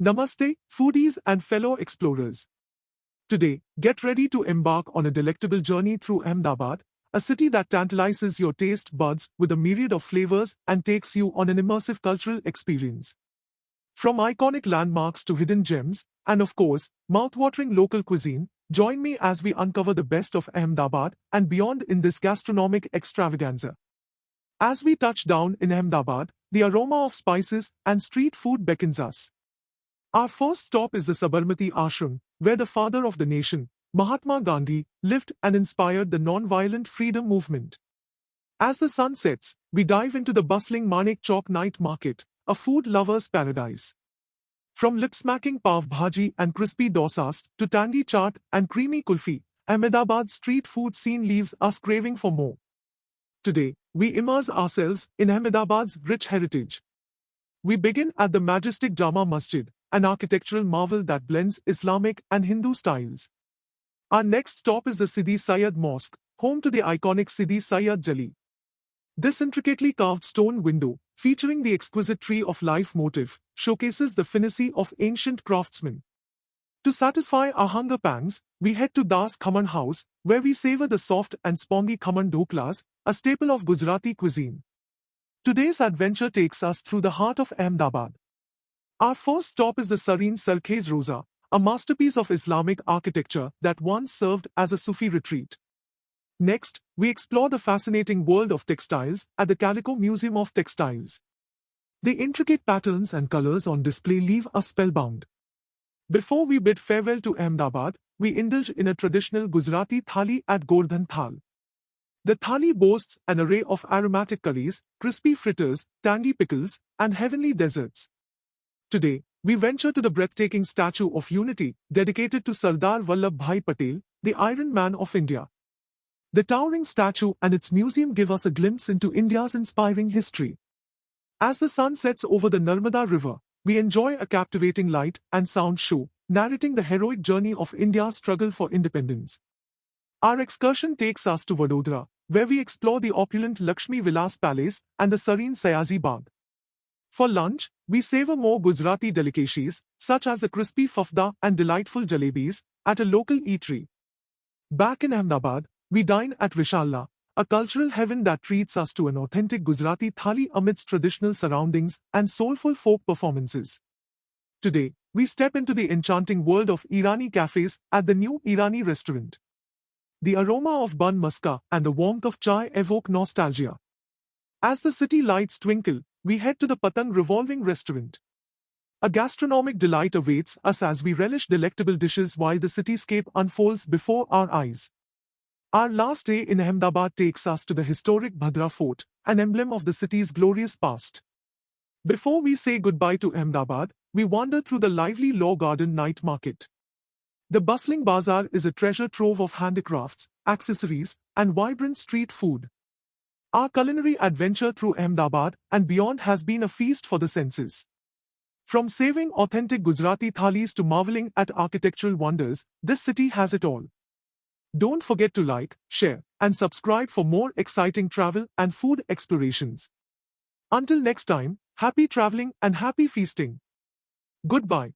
Namaste, foodies and fellow explorers. Today, get ready to embark on a delectable journey through Ahmedabad, a city that tantalizes your taste buds with a myriad of flavors and takes you on an immersive cultural experience. From iconic landmarks to hidden gems, and of course, mouth-watering local cuisine, join me as we uncover the best of Ahmedabad and beyond in this gastronomic extravaganza. As we touch down in Ahmedabad, the aroma of spices and street food beckons us. Our first stop is the Sabarmati Ashram, where the father of the nation, Mahatma Gandhi, lived and inspired the non-violent freedom movement. As the sun sets, we dive into the bustling Manek Chowk night market, a food lover's paradise. From lip-smacking pav bhaji and crispy dosas to tangy chaat and creamy kulfi, Ahmedabad's street food scene leaves us craving for more. Today, we immerse ourselves in Ahmedabad's rich heritage. We begin at the majestic Jama Masjid, an architectural marvel that blends Islamic and Hindu styles. Our next stop is the Sidi Saiyyed Mosque, home to the iconic Sidi Saiyyed Jali. This intricately carved stone window, featuring the exquisite tree of life motif, showcases the finesse of ancient craftsmen. To satisfy our hunger pangs, we head to Das Khaman House, where we savor the soft and spongy Khaman dhoklas, a staple of Gujarati cuisine. Today's adventure takes us through the heart of Ahmedabad. Our first stop is the serene Sarkhej Roza, a masterpiece of Islamic architecture that once served as a Sufi retreat. Next, we explore the fascinating world of textiles at the Calico Museum of Textiles. The intricate patterns and colors on display leave us spellbound. Before we bid farewell to Ahmedabad, we indulge in a traditional Gujarati thali at Gordhan Thal. The thali boasts an array of aromatic curries, crispy fritters, tangy pickles, and heavenly desserts. Today, we venture to the breathtaking Statue of Unity, dedicated to Sardar Vallabhbhai Patel, the Iron Man of India. The towering statue and its museum give us a glimpse into India's inspiring history. As the sun sets over the Narmada River, we enjoy a captivating light and sound show, narrating the heroic journey of India's struggle for independence. Our excursion takes us to Vadodara, where we explore the opulent Laxmi Vilas Palace and the serene Sayaji Baug. For lunch, we savor more Gujarati delicacies, such as the crispy fafda and delightful jalebis, at a local eatery. Back in Ahmedabad, we dine at Vishalla, a cultural heaven that treats us to an authentic Gujarati thali amidst traditional surroundings and soulful folk performances. Today, we step into the enchanting world of Irani cafes at the new Irani restaurant. The aroma of bun maska and the warmth of chai evoke nostalgia. As the city lights twinkle, we head to the Patang Revolving restaurant. A gastronomic delight awaits us as we relish delectable dishes while the cityscape unfolds before our eyes. Our last day in Ahmedabad takes us to the historic Bhadra Fort, an emblem of the city's glorious past. Before we say goodbye to Ahmedabad, we wander through the lively Law Garden night market. The bustling bazaar is a treasure trove of handicrafts, accessories, and vibrant street food. Our culinary adventure through Ahmedabad and beyond has been a feast for the senses. From saving authentic Gujarati thalis to marveling at architectural wonders, this city has it all. Don't forget to like, share, and subscribe for more exciting travel and food explorations. Until next time, happy traveling and happy feasting. Goodbye.